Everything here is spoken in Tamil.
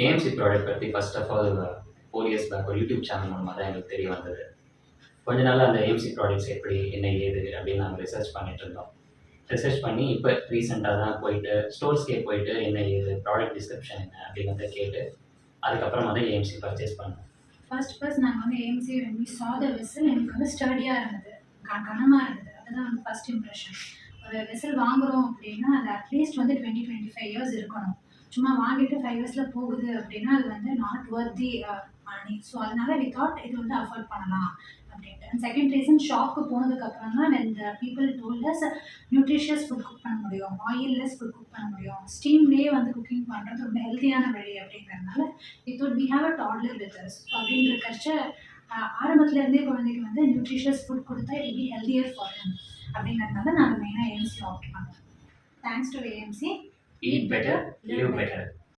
ஏஎம்சி ப்ராடக்ட் பத்தி first of all 4 years back ஒரு யூடியூப் சேனல் மூலமா தான் எங்களுக்கு தெரிய வந்தது. கொஞ்ச நாளா அந்த ஏஎம்சி ப்ராடக்ட்ஸ் எப்படி, என்ன ஏது அப்படின்னு நாங்க ரிசர்ச் பண்ணிட்டு இருந்தோம். ரிசர்ச் பண்ணி இப்ப ரீசென்ட்டா தான் போயிட்டு ஸ்டோர்ஸ்க்கே போயிட்டு என்ன ஏது, ப்ராடக்ட் டிஸ்கிரிப்ஷன் என்ன அப்படிங்கிறத கேட்டு, அதுக்கப்புறமா தான் ஏஎம்சி பர்ச்சேஸ் பண்ணோம். ஃபர்ஸ்ட் நாங்க வந்து AMC when we saw the vessel எனக்கு வந்து ஸ்டடியா இருந்தது. கனமா இருந்தது. அதுதான் வந்து ஃபர்ஸ்ட் இம்ப்ரஷன். ஒரு வெஸல் வாங்குறோம் அப்படின்னா, அது அட்லீஸ்ட் வந்து 20, 25 இயர்ஸ் இருக்கணும். சும்மா வாங்கிட்டு 5 இயர்ஸ்ல போகுது அப்படின்னா, அது வந்து not Worth the money. So அதனால வி தாட் இது வந்து அஃபோர்ட் பண்ணலாம் அப்படின்ட்டு. அண்ட் செகண்ட் ரீசன் ஷாப்க்கு போனதுக்கப்புறம் தான் when the people told as nutritious food cook பண்ண முடியும். ஆயில்லெஸ் ஃபுட் குக் பண்ண முடியும். ஸ்டீம்லேயே வந்து குக்கிங் பண்ணுறது ரொம்ப ஹெல்த்தியான வழி அப்படிங்கிறதுனால we thought we have a toddler with us. So அப்படின்றக்கச்ச ஆரம்பத்துல இருந்தே குழந்தைக்கு வந்து நியூட்ரிஷியஸ் ஃபுட் கொடுத்தா it will be healthier for him அப்படிங்கிறதுனால நாங்கள் மெயினாக ஏஎம்சி ஆப்ட் பண்ணோம். Thanks to AMC. Eat better, live better.